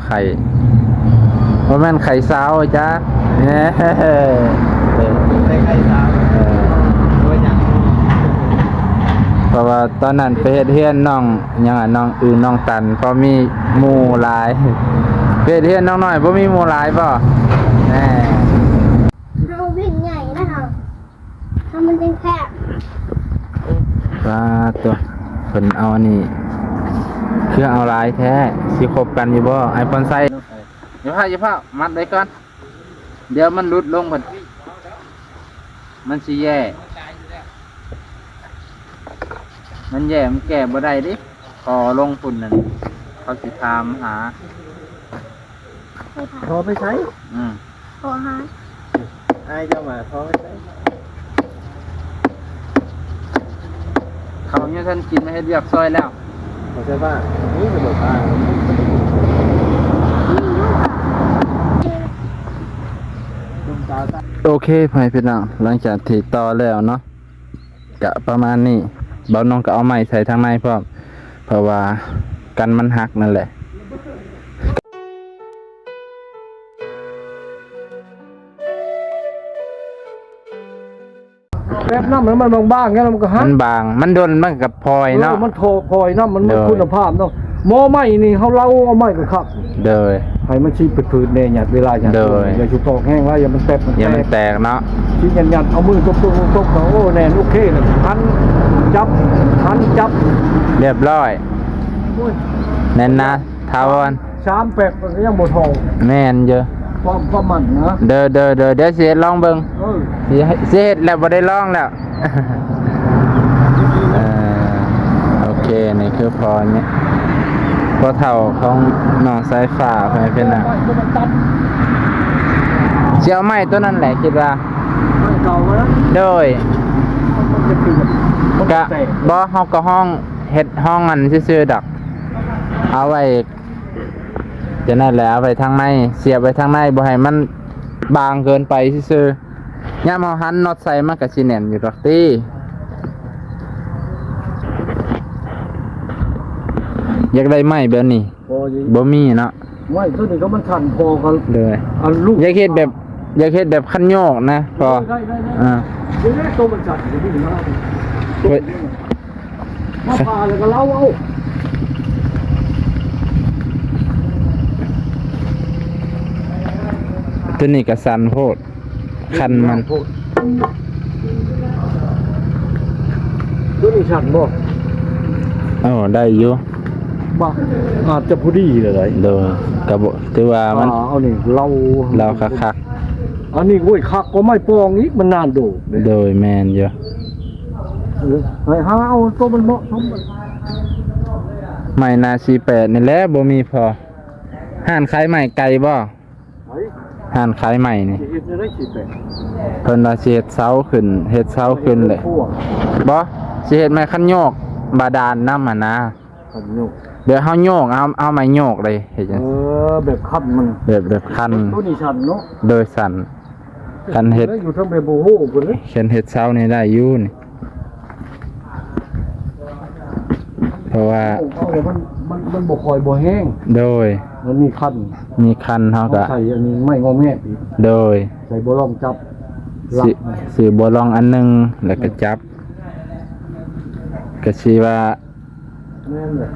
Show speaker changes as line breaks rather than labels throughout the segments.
ไข่เพราะแม่นไข่สาวจ้า
ใส่ไข่สาวตัวอย่าง
เพราะว่าตอนนั้นไปเฮ็ดเฮียนน้องยังน้องอื่นน้องตันเพราะมีหมู่หลายไปเฮ็ดเฮียนน้องน้อยบ่มีหมู่หลายป่ะแน่
เราวิ่งใหญ่นะคะถ้ามันเป็นแคบ
ปลาตัวเพิ่นเอาอันนี้คือเอาหลายแท้สิคบกันอยู่บ่ไอพอนไซอย่าพามัดไว้ก่อนเดี๋ยวมันหลุดลงเพิ่นมันสิแย่มันแย่มันแก้บ่ได้ดิพอลงปุ่นนั่นเขาสิถามหา
พอไม่ใช้
พอฮะ
ไอ้เจ้ามาพอไม่ใช้
เขาเนี่ยท่านกินมาให้เรียบซอยแล้ว
เขาใช่ป่ะนี่คือแบบว่า
โอเคพี่น้องหลังจากที่ต่อแล้วเนาะกะประมาณนี้เบาน้องก็เอาไม้ใส่ทางในพร้อมเพราะว่ากันมันหักนั่นแหละ
แบบน้ำมันบางๆงั้นมันก็หัก
มันบางมันโดนมันกับพลอยเนาะ
มันโทพลอยน้ำมันคุณภาพเนาะหม้อไม้นี่เขาเล่าเอาไม้ก็ขับ
เดย
ให้มันชี้ปืดๆเนี่ยหยัดเวลาหยัดอย่าชุบตอกแห้งแล้วอย่ามันแตก
เนาะ
ชี้หยัดเอามือตบเขาโอ้แน่นโอเคเลยหันจับ
เรียบร้อยแน่นนะทาวอน
38มันก็ยังบ่ทอง
แม่นเยอะ
ความมันนะ
เดี๋ยวสิลองเบิ่งสิเฮ็ดแล้วบ่ได้ลองแล้วโอเคนี่คือพอเนี่ยพอเท่าของน้องสายฟ้าไปเป็นน่ะเสียวไม้ตัวนั้นแหละคิดว่า
เก่าแล้ว
โดยกะบ่เฮาก็ห้องเฮ็ดห้องอันซื่อๆดอกเอาไว้จะนั่นแหละเอาไปทางในเสียบไปทางในบ่ให้มันบางเกินไปซื่อๆยามเฮาหันน็อตใส่มันก็สิแน่นอยู่ดอกติอยากได้ไม้แบบนี้บ่มีเนาะ
ไม้ตัวนี้ก็มันทันพอกัน
เลยอยากเฮ็ดแบบคันโยกนะพอ
เดี๋ยวนี้ตัวมันจัดอยู่ที่นี่มาพาแล้วก็เล่าเอา
ตัวนี้ก็สั่นโพดคันมัน
ตัวนี้ชันบ่
ได้อยู่
บ่อาจจะพอดีเลย
โดยกระบอกถือว่ามัน
เอานี่เรา
คัก
อันนี้โว้ยคักก็ไม่ปองอีกมันนานโด
โดยแมนเยอะ
ให้หาเอาตัวมันเหมาะสม
ใหม่นา48นี่แหละบ่มีพอห่านขายใหม่ไกลบ่ห่านขายใหม่นี่เพิ่นว่าสิเฮ็ดเสาขึ้นเลยบ่สิเฮ็ดไม้คันโยกบาดาลนำนะเดี๋ยวเฮาโยกเอาไม้โยกเลยเฮ็ดจัง
แบบคันมัน
แบบคัน
ตัวนี้ชันเนาะ
โดยสั่นคันเฮ็ด
อยู่ทางแบบโอ้โหพุ่นเลย
เฮ็ดเสานี่ได้อยู่นี่เพราะว่า
มันบ่คอยบ่แห้ง
โดย
มันมีคั
นเฮาก็
ใส่อันนี้ไม่งอแม่อีก
โดย
ใส่บ่ลองจับ
สิบ่ลองอันนึงแล้วก็จับก็สิว่า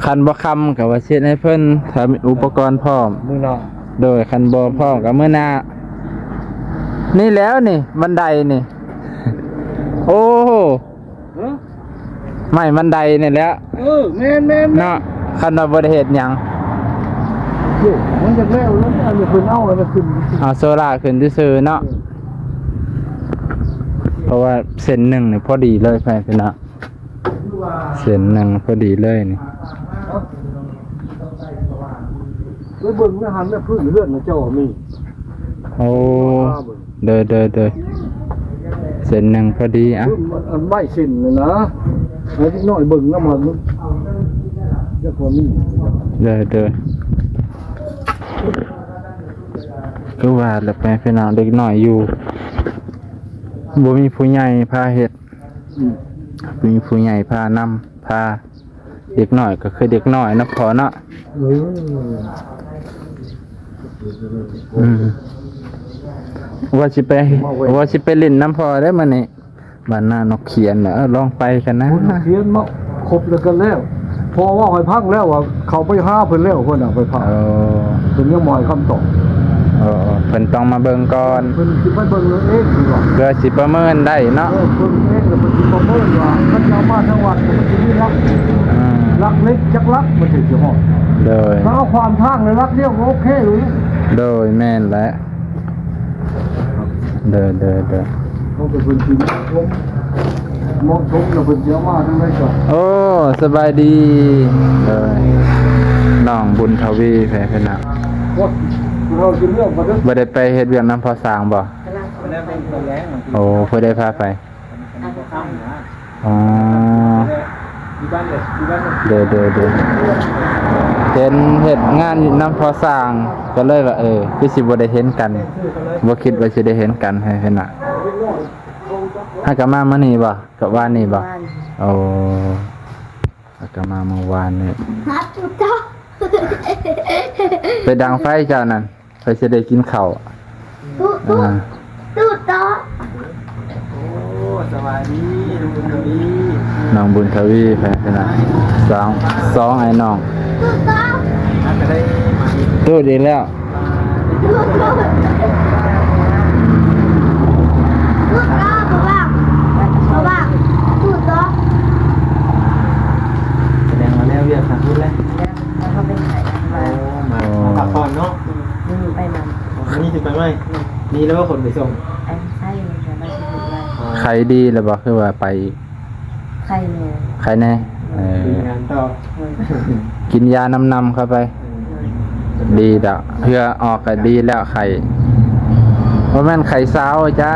คันบ่คำก็ว่าเฮ็ดให้เพิ่นถ้ามีอุปกรณ์พร้อม
มื้อหน้า
โดยคันบ่พร้อมก็มื้อหน้านี่แล้วนี่บันไดนี่โอ้ไม่บันไดนี่แหละ
แม่น
เนาะคันว่าบ่ได้เฮ็ดหยัง
มันจะแล้วอันนี้เพิ่นเอาแล้วมันขึ้น
เอาโซล่าขึ้นซื่อๆเนาะเพราะว่าเส้น1นี่พอดีเลยพี่น้องเส้น1พอดีเลยนี่
เบิ่งหันพื้นเลือดเจ้ามี
โอ้เด้อเส้น1พอดีอ่ะ
อันใบเส้นเลยนะไอ้นิดหน่อยเบิ่งน้ำมันจะพอมี
เด้อก็ว่าแล้วไปพี่น้องเด็กน้อยอยู่บ่มีผู้ใหญ่พาเฮ็ดมีผู้ใหญ่พานำพาเด็กน้อยก็คือเด็กน้อยนะพอเนาะ อืมว่าสิไปเล่นน้ำพอได้มื้อนี้บ้านหน้านกเขียนน่ะลองไปกันนะ
คุณเขียนมาครบแล้วกันแล้วพอว่าไปพักแล้วว่าเขาไปหาเพิ่นแล้วเพิ่นน่ะไปพัก
เออ
เพิ่นยังบ่ให้คำตอบ
เพิ่นต้องมาเบิ่งก่อน
เพิ่นสิไปเบิ่งเองดีกว่า
เพื่อสิประเมินได้เนาะ
เพิ่นเองแล้วเพิ่นสิประเมินว่ามันจะเอามาทั้งวัดมันสิมีรัก
อืม
รักเล็กจักรักมันถึงสิฮอด
โดย
ถ้าเอาความทางเลยรักเดียวก็โอเคอยู่
โดยแม่นแล้วเด้อ
เขาก็เพิ่นสิเหมาะสมแล้วเพิ่นสิเอามาทั้งได้ก็
โอ้สบายดีเลยน้องบุญทวีแฟนน่ะ
ว่าเราสิเลือกบ่ได้
บ่ได้ไปเฮ็ดเวียกน้ำพอสร้างบ่โอ้เพิ่นได้พาไปอ๋อเด้อเห็นเฮ็ดงานอยู่น้ำพอสร้างก็เลยว่าคือสิบ่ได้เห็นกันบ่คิดว่าสิได้เห็นกันให้เพิ่นน่ะให้กลับมามื้อนี้บ่กับวานนี้บ่โอ้ให้กลับมาเมื่อวานนี่
ฮับจุดจ้า
ไปดังไฟเจ้านั่นไปสิได้กินข้าว
ตุ๊ด
อ่า
ตุ๊ดจ้า
สวัสดีลุงบุญทวี
น้องบุญทวีแฟนนะสองไอ้น้อง
ตุ๊ดจ้า
จะได้มาอีก
ดูดีแล้ว
ตุ๊ดจ้าเพราะว่าตุ๊ดจ้า
แสดงมาแล้วเรียกทางนู้นแล้ว
เขาไปขายมา
มาพักผ่อนเนาะ
ไปน
วันนี้ถึงไปไหมนี่แล้วว่าคนไปส่ง
ำไอ้ไส้มันจะมาชิมว่า
ใครดีแล้วบอกคือว่าไป
ไข่เนี่ย
ใครแน่
มีงานต่อ
กินยานำเข้าไป ดีแล้วเพื่อออกก็ดีแล้วไข่ว่าแม่นไข่สาวจ้า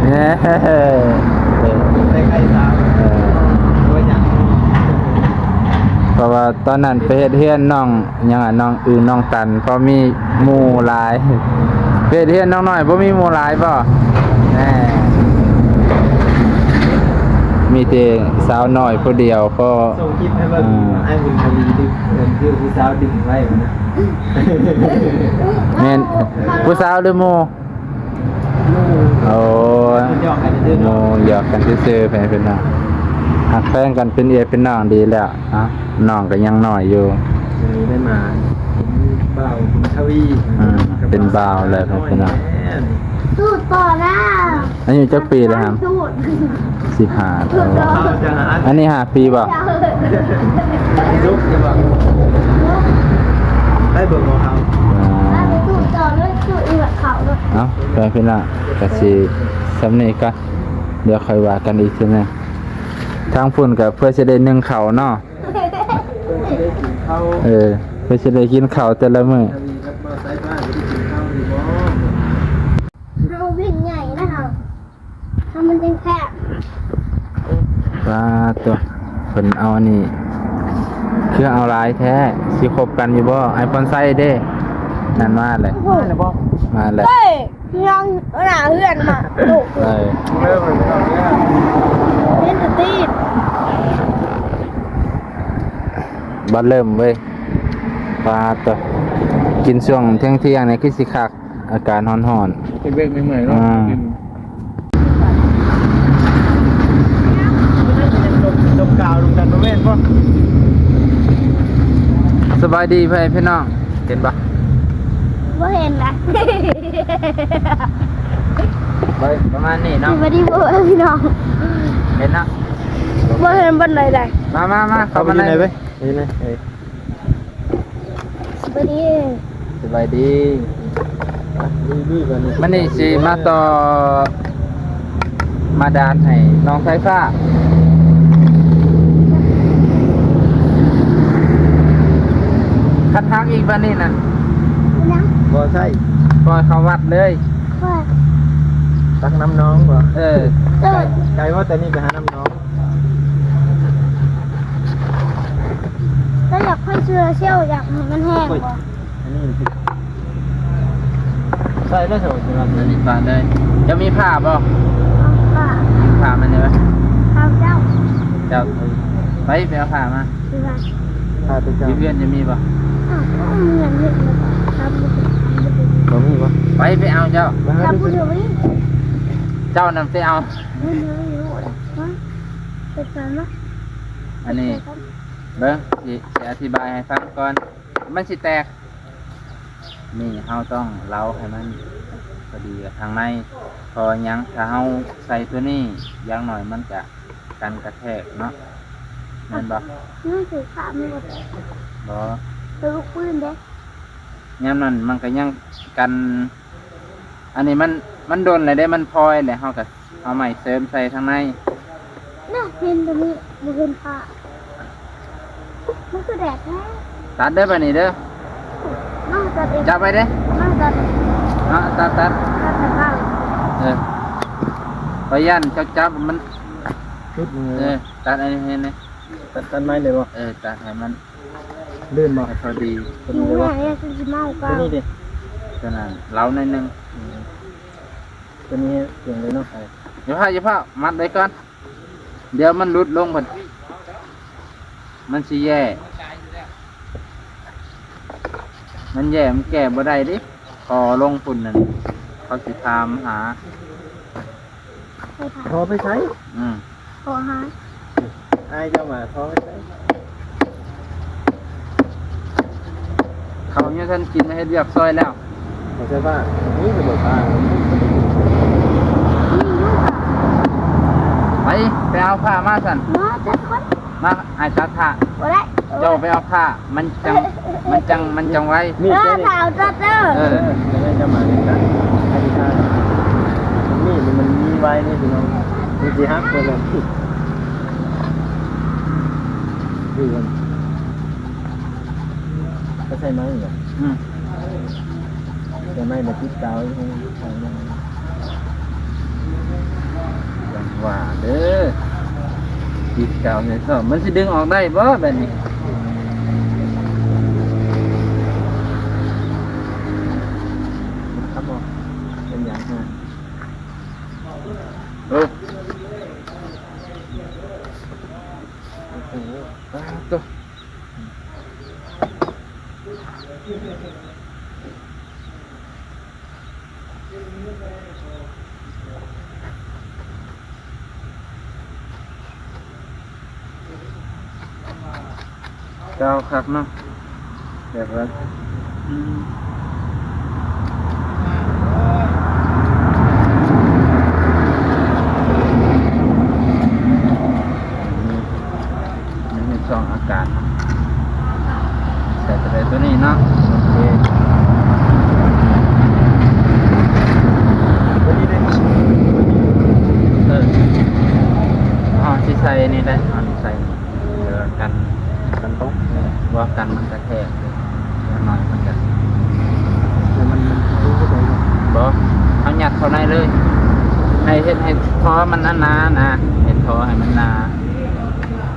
เนี่ย
ได้ใครสาวตัวอย่าง
เพราะว่าตอนนั้นไปเฮ็ดเฮือนน้องยังอ่ะน้องน้องตันเพราะมีหมู่หลายไปเฮ็ดเฮือนน้องน้อยบ่มีหมู่หลายบ่แน่มีแต่สาวน้อยผู้เดียวก็
ส่งคลิปให้เบิ่งให้บุญทวีดึงเงินคือผู้สาวดึงไว้นะ
แม่นผู้สาวหรือหมู่โอ้ย
ยอกกันเด้อ
หมู่หยอกกันซื่อๆแฟนเป็นน้องหักแฟนกันเป็นเป็นน้องดีแล้วน้องก็ยังน้อยอยู่
วันนี้ได้มาบ่าวบุญทวี
เป็นบ่าวแล้วแฟนเป็นน้อง
ตุ๊ดต่อหน้า
อายุจักปีแล้วครับ
ตุ๊ด
15
ตุ๊ดต่อ
จะหา
อันนี้5 ปีบ่
ลูกจะบอกได้เบิ่งของเขา
ตุ๊ดต่อด้วยตุ๊ดอีกแบบเขาด้วย
เอ้าแฟนเป็นน้องก็สิสำนี้ก็เดี๋ยวค่อยว่ากันอีกทีนึงทางฝุ่นก็เพื่อสิได้นึ่งข้าวเนาะ
เขา
เพื่อสิได้กินข้าวแต่ละมื้อ
ทวีครับมาใส่บ้านไม่ได้กินข้าวหรือบ่
เราวิ่งใหญ่นะคะถ้ามันเป็นแคบ
ว่าตัวเพิ่นเอาอันนี้คือเอาหลายแท้สิคบกันอยู่บ่ไอโฟนไซเด้นั่นมาเลย
แล้วบ่
มาเลย
เฮ้ยยังหนาเพื่อนมาดุ
เลย
เริ่มเลยเอาเนี่ย
เล่นตีด
บ่เริ่มเว้ยว่าตัวกินช่วงเที่ยงๆนี่คือสิคักอากาศร้อน
เป็นเวกไม่เหมือนเนาะจบกาวลงกันประเวทป่ะ
ๆสบายดีเพื่อนพี่น้องเห็นปะ
ว่าเห็นนะ
ไปประมาณนี้เนาะ
สวัสดีพ่อพี่น้อง
เห็นเนาะ
ว่าเห็นบนไหนได้
มาเข้ามา
ไหน
ใน
ไปนี่นะ
สวัสดี
สบายดี
นี่กันนี่
มันนี่สิมาต่อมาดานให้น้องไฟฟ้าคัดทางอีกวันนี้นะ
นะ
บ่ใช่
ปล่อยเขาวัดเลย
ว่า
ตักน้ำน้องบ่
เออ
ไกลว่าแต่นี่ไปหาน้ำน้อง
ถ้าอยากให้เชื่อเชี่ยวอยากให้มันแห้งกว่า
อันนี้ใช่ได้เถอะสำหรับ
อันนี้บาทเลยจะมีผ้าบ่
ป่า
ผ้ามันเลยไหม
ข้าวเจ้า
เจ้าไปเอาผ้ามา
คือว่า
พาไปเจ้า
ที่เพื่อนจะมีบ่
อ้าวก็เหมือนเห็นเลยครับ
มีบ่
ไปเอาเจ้า
มาหา
ถ้า
ดู
พูดถึงนี้
เจ้านำไปเอา
ไม่รู้ว่าเป็นไงนะ
อันนี้เบิ้งสิอธิบายให้ฟังก่อน มันสิแตก นี่เฮาต้องเล้าให้มันพอดีกับทางใน พอยังถ้าเฮาใส่ตัวนี้อย่างหน่อยมันจะกันกระแทกเนาะแม่นบ่
นี่ถือขาไม่หมด
บ่
ตัวลูกปืนเด้
ยามนั้นมันก็ยังกัน อันนี้มันโดนเลยได้มันพลอยแหละเฮาก็เอาใหม่เสริมใส่ทางใน
น่าเห็นตรงนี้บริเวณขามันคือแดดแท้
ตัดเด้อบัดนี้เด้อ
น่าจะเอง
จับไปเด้อ
น่าจะ
ตัด
น่าจะบ้าง
เออพยันจับมัน
ชุดมือ
ตัดอันนี้ให้นะ
ตัดไม้เลยบ่
ตัดให้มัน
ลื่นบ่
พอดี
ตัว
หนู
นี้เลย
แม่
บ่
เนี่ยคือเมา
ตั
เก้าว
นี้ดิ
ตัวนั้นเล้าหน่อยหนึง
ตัวนี้เสียงเลยเนาะ
อย่าพามัดไว้ก่อน เดี๋ยวมันหลุดลงหมดมันสิแย่ มันแย่มันแก้บ่ได้ดิคอลงปุ่นนั่นเขาสิถามหา
ไปถ่าย
พอไปใช้
อืม
ขอหา
ไอ้เจ้ามาพอไปใช้
เขาเนี่ยท่านกินให้เรียบซอยแล้ว
ขอใช้ผ้านี่คือบ่ผ้า
ไปเอาผ้ามาสั่น
น้าจะคน
มาไอ้ตัดผ้า
บ่ได้
เจ้าไปเอาผ้ามันจังไว้
มีด
เออ
แค่นี้
ถาวจัดเด้อ
เออ
จะได้จะมาเล่นกันให้ดีท่านี่มันมีไว้นี่พี่น้องมีสิฮักตัวเลยดูกันก็ใช่ไหมเหรอ
อืม
ใช่ไหมแบบติดกาวใช่ไหม
อย่างว่าเด้อติดเก่าเนี่ยก็มันสิดึงออกได้บ่แบบนี้
ครับผมเป็นอย่างไร
โอ้ตัวเก้าครับเนาะแบบว่ามันมีช่องอากาศเนาะใส่ไปตัวนี้เนาะโอเค
วันนี้ได้
อ๋อที่ใส่นี่ได้อ๋อที่ใส่นี่เดี๋ยวกัน
กันโต๊ะ
ว่ากันมันกระแทกนิดหน่อยมันจะ
แต่มันรู้ก็ได้
บ่เอาหยัดเข้าในเลยให้เฮ็ดให้ทอมันหนาๆนะเฮ็ดทอให้มันหนา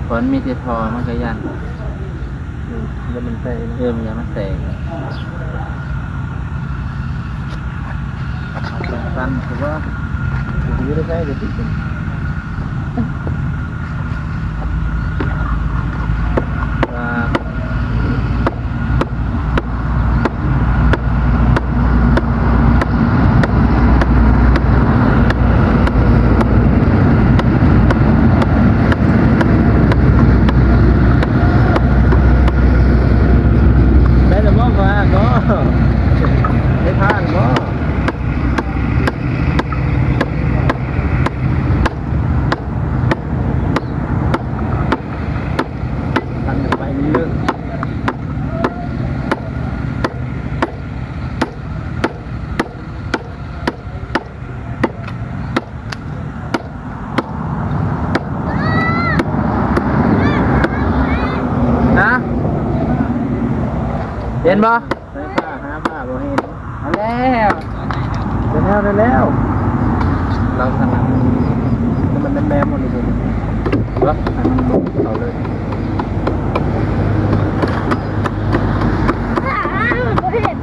ผลมีแต่ทอมันก็ยัน
แล้วมันไป
มันอย่ามันแตกสั้นคือว่า
ถือได้ใช้เดี๋ยวติดกัน
ว่า
ได้แต่ว่ามาก็ได้ผ่านก็ทันไปเยอะ
นะเห็นบ่
ใช้ผ้าหาผ้าบ่เห็น
เอาแล้ว
ได้แล้ว
เราถนัด
แต่มันแบมหมดเลย
บ่ให้มันลงเอาเลย
บ่เห็น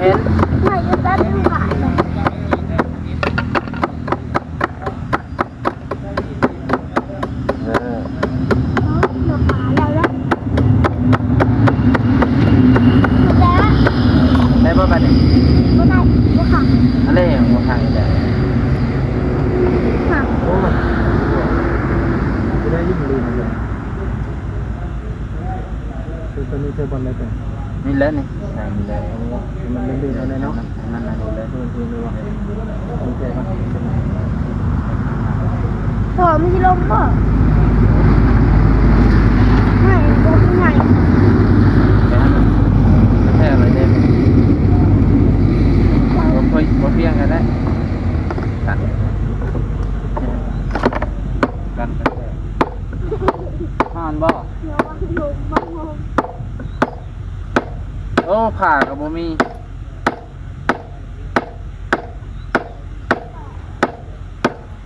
เห็น
ไม่จะตัดดูขายเลย
เออ
เดี๋ยวขาแล้วแล้วแล้ว
ได้บ่แบบ
ป่ะเนี่ย
บ่ได้บ่ค่ะ
อะไรอย่างหัวทางนี่แหละ
ค่ะ
โอ้มันจะได้ยิ่งลืมเลยคือตอนนี้เจอบอลอะไรกันนี่แล้วนี่ใช่นี่แล้วมันเล่นดื้อแล้วเนาะนั่นน่ะนี่แล้วที่รู้ว่ามีใจป่ะ
ถอไม่ใช่ลมบ่ไม่บ่เป็นไง
แค่อะไรเนี่ยบ่เพียงกันได้กันกันห่อนบ่
เดี๋ยวว่าลมบ่ลม
โอ้ผ่ากับบ่มี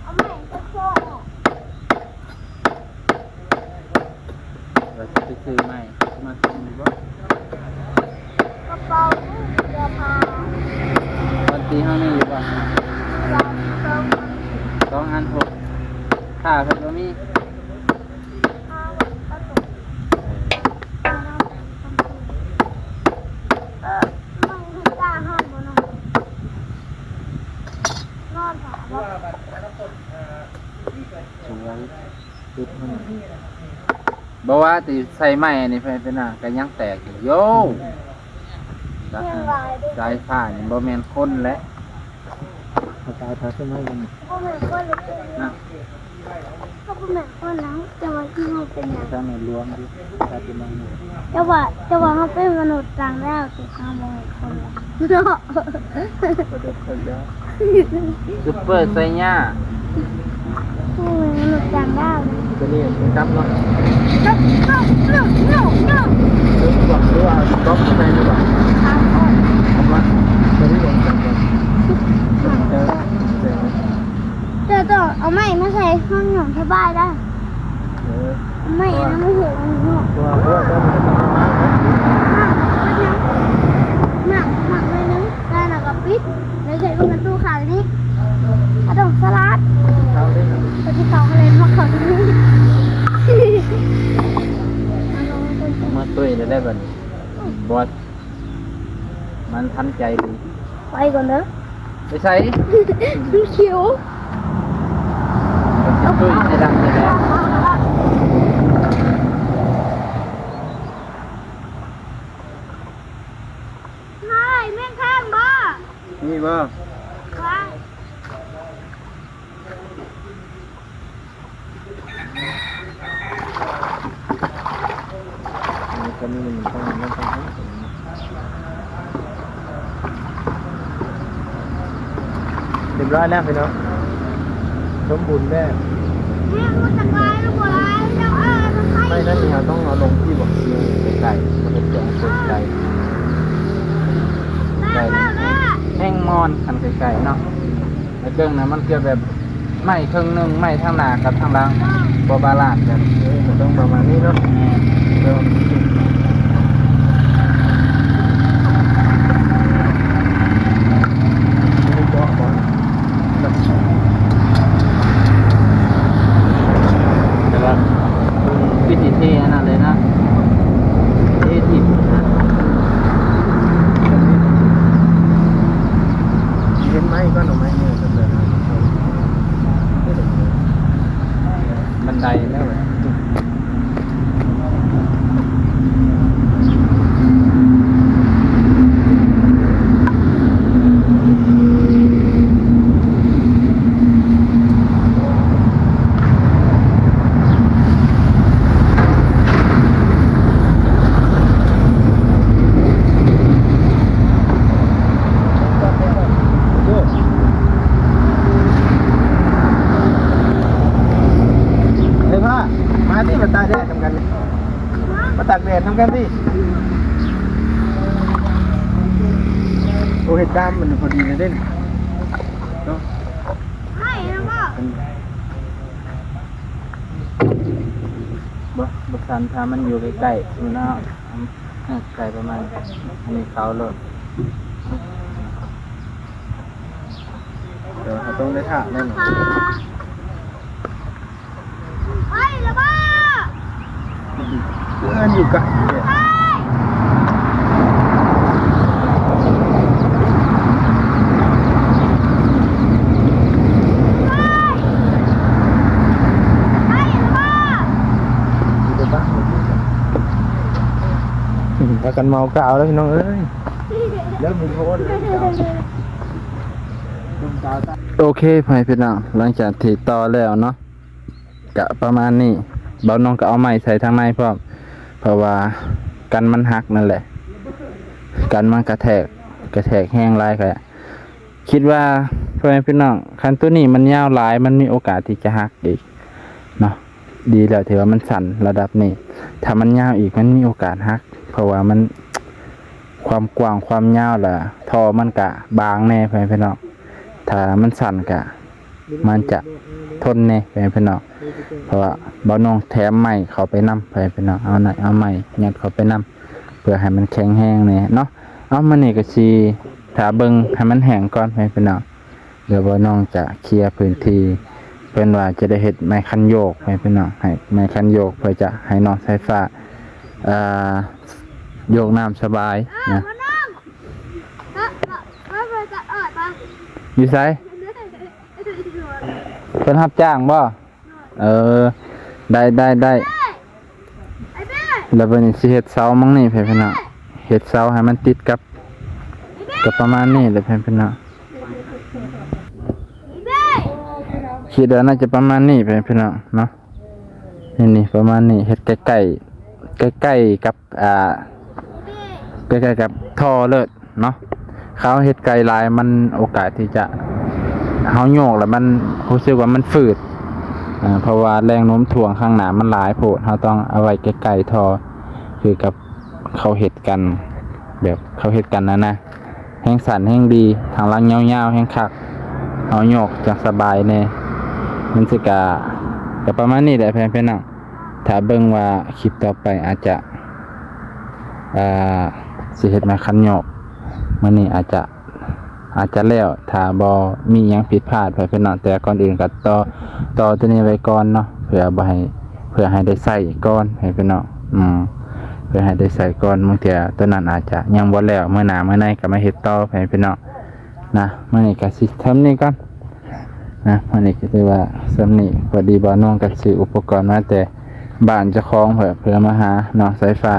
เอาใหม่ก็โซ่
เราจะไปซื้อใหม่มาซื้อบ่
กระเป๋าเสื้อผ้า
วันที่ห้านี่อยู่บ่
เราต้อง
2 อัน 6ผ่าเพิ่นบ่มี
เอากระตุกไม่ให้กล้าห้ามบ่น้องนอนถามว่า
สวยติดมันบ่ว่าติใส่ใหม่นี่เป็นน่ะก็ยังแตกอยู่โยสายผ้านี่บ่แม่นคนและสายผ้าใช่ไหมกัน
พ่อแม่คนเลย
นะ
พ่อแม่คนแล้วจะว่าที่เขาเป็นอย่าง
ถ้าในรวมดิถ้าเป็นมัง
จะว่าเขาเป็นมนุษย์ต่างดาวสิเขามองคนละเนาะ
ก็ได้ค่อยยาวซุปเปอร์ไซย่า
ผู้เป็นมนุษย์ต่างดาวเลย
ตัวนี้เป็นกับเนาะ
no no no no no
หรือว่าก๊อปข้างในหรือเปล่า
ทางออก
เอามาตัวนี้ก่อนเจอ
จะต้องเอาไม้มาใส่ห้องหนอนสบายได้เอาไม้นะไม่เห็นมันหนอน
ตัวเพื่อมันจะมา
หมักเลยนึงได้นะกับปิดแล้วใส่ลูกกระตู้ขายนี้กระดองสลัด
เขาได้
ปฏิเขาอะไรมาขอที่นี่
มาตุ้ยได้แบบบอสมันทันใจดี
ไปก่อนเด้อ
ไปใส่
ดูเขียว
ตุ้ยในดังเลยแหละ
ใช่แม่งข้างบ่
นี่บ่
ว้า
นี่ก็มีมันต้องเรียบร้อยแล้วพี่น้องสมบูรณ์แน่
แม่งมันจะกลายแล้วบ่ไรเจ้ามันใคร
ไม่นั่นนี่เราต้องเอาลงที่บอกเสียงไก่มันเป็นเสียงไก่
แม่แล้วนะ
แห้งมอนคันไก่เนาะไอ้เครื่องนั้นมันเกี่ยวแบบไม่ครึ่งหนึงไม่ทางหน้ากับทางหลังบ่บาลานซ์กันมันต้องประมาณนี้เนาะเดี๋ยวไม่เจาะก่อนแต่ว่าวิธีเทอันนั้นเลยนะเททิพนะเห็นไหมก็หน่อไม้เนี่ยก็เลยนะบันไดแล้วเลยเฮ้ยพ่อมาที่มาตากแดดทำกันดิมาตากแดดทำกันดิโอ้เห็ดดำมันพอดีเลยเด่นเนาะ
ให้นะบ่
บักสันถ้ามันอยู่ใกล้ๆมันเอาไก่ประมาณอันนี้เขาเลยเดี๋ยวเขาต้องได้ถ่าแน่นอน
ค่ะไปแล้วบ่
เพื่อนอยู่ไกลเนี่ย
ไป
กันเมากาวแล้วพี่น้องเอ้ย
เริ่มมีโทษแล้วดมกาวตา
โอเคพ่อพี่น้องหลังจากที่ต่อแล้วเนาะกะประมาณนี้เบาน้องก็เอาไม้ใส่ทางในพร้อมเพราะว่ากันมันหักนั่นแหละกันมันกระแทกแห้งหลายค่ะคิดว่าพ่อพี่น้องคันตัวนี้มันยาวหลายมันมีโอกาสที่จะหักอีกเนาะดีแล้วถือว่ามันสั่นระดับนี้ถ้ามันยาวอีกมันมีโอกาสหักเพราะว่ามันความกว้างความยาวล่ะทอมันกะบางแน่พ่อพี่น้องถ้ามันสั่นกะมันจะทนแน่พ่อพี่น้องเพราะว่าบ่น้องแถมไม้เข้าไปนำพ่อพี่น้องเอาไม้ยัดเข้าไปนำเพื่อให้มันแข็งแรงแน่เนาะเอามานี่ก็สิถ้าเบิ่งให้มันแห้งก่อนพ่อพี่น้องเดี๋ยวบ่น้องจะเคลียร์พื้นที่เพิ่นว่าจะได้เฮ็ดไม้คันโยกพ่อพี่น้องให้ไม้คันโยกเพื่อจะให้น้องสายฟ้าโยกน้ำสบายนะ
มานั่งไปจัดอ่อยปะ
อยู่ไสเพิ่นรับจ้างบ่ได้
ไอ้แม่
แล้วเพิ่นสิเฮ็ดเสามั่งนี่เพิ่นพี่น้องเฮ็ดเสาให้มันติดกับประมาณนี้เลยเพิ่นพี่น้องคิดว่าน่าจะประมาณนี้เพิ่นพี่น้องเนาะนี่ประมาณนี้เฮ็ดใกล้ๆกับใกล้ๆกับท่อเลิศเนาะเขาเฮ็ดไกลหลายมันโอกาสที่จะเฮาโยกแล้วมันรู้สึกว่ามันฝืดเพราะว่าแรงโน้มถ่วงข้างหน้ามันหลายโพดเราต้องเอาไว้ใกล้ๆท่อคือกับเขาเฮ็ดกันแบบเขาเฮ็ดกันนะแห้งสั่นแห้งดีทางหลังยาวๆแห้งคักเอาโยกจังสบายแน่มันสิกะก็ประมาณนี้แหละเพื่อนๆน้องถ้าเบิ่งว่าคลิปต่อไปอาจจะสิเฮ็ดมาคันโยกมื้อนี้อาจจะแล้วถ้าบ่มีหยังผิดพลาดเพื่อนๆน้องแต่ก่อนอื่นก็ต่อตัวนี้ไว้ก่อนเนาะเพื่อให้ได้ใส่ก่อนให้เพื่อนน้องเพื่อให้ได้ใส่ก่อนบางเทื่อตัวนั้นอาจจะยังบ่แล้วมื้อหน้ามื้อในก็มาเฮ็ดต่อให้เพื่อนน้องนะมื้อนี้ก็สิทำนี้ก่อนนะมื้อนี้ก็ถือว่าสำนี้พอดีบ่น้องก็ซื้ออุปกรณ์มาแต่บ้านเจ้าของเพื่อมาหาน้องสายฟ้า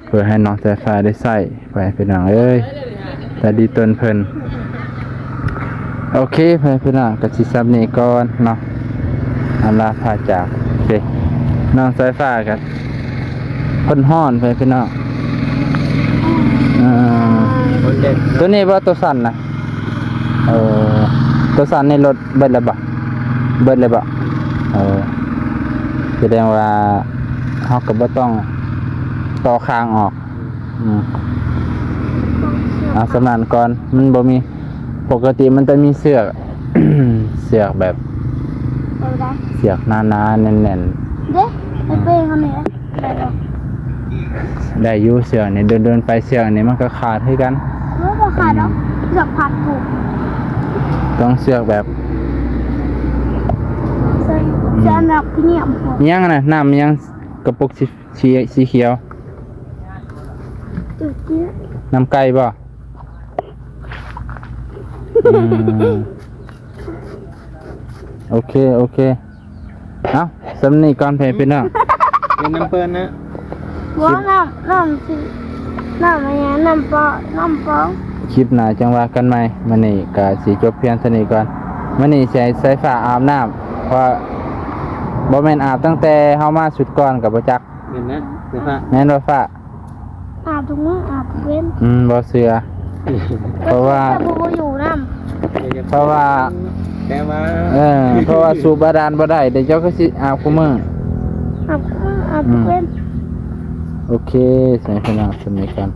เพื่อให้น้องสายฟ้าได้ใส่ไปเพื่อนน้องเอ้ยแต่ดีต้นเพิ่นโอเคเพื่อนน้องก็สิสำนี้ก่อนเนาะอันลาพาจากโอเคน้องสายฟ้ากันคนห้อนไปพี่น้องตัวนี้ว่าตัวสั่นนะตัวสั่นในรถเบิดเลยบ่แสดงว่าเขาก็บ่ต้องต่อคางออกเอาสำนานก่อนมันบ่มีปกติมันจะมีเสือก เสือกแบบ
เอาได้
เสือกหนาๆแน่น
เด้ไปเป้เขาเนี่ยได้หรอ
ๆได้อยู่เสือกนี่เดินไปเสือกนี่มันก็ขาดให้กัน
รู้ราคาเนาะเสือกผัดถูก
ต้องเสือกแบบ
เสือกแบบพี่เนี่ยม
ยังนะน้ำยังกระปุกสีเขียว
จุดเนี้ย
น้ำไก่บ่โอเคเอาสำนีก่อนเพลพี่น้อง
เป็นน้ำเปิ้ลนะ
ว่าน้ำสิน้ำอะไรน้ำปอง
คลิปหน้าจังว่ากันไหมมันนี่ก็สีจบเพียงเท่านี้ก่อนมันนี่ใช้สายฟ้าอาบน้ำเพราะบ่แม่นอาบตั้งแต่เฮามาสุดก่อนกับบ่จัก
เห็นนะเสื้อผ้า
แม่นบ่ฟ้า
อาบทุกมื้ออาบเว้น
บ่เสือ เพราะว่า
แต่ผู้อยู่น้
เพราะว่า
แต่ว่า
เพราะว่าสูบบาดาลบ่ได้เดี๋ยวเจ้าก็สิอาบคุมื้อ
ำอาบทุกมื้ออาบทุกเว้น
โอเคใส่พี่น้องสำนีก่อน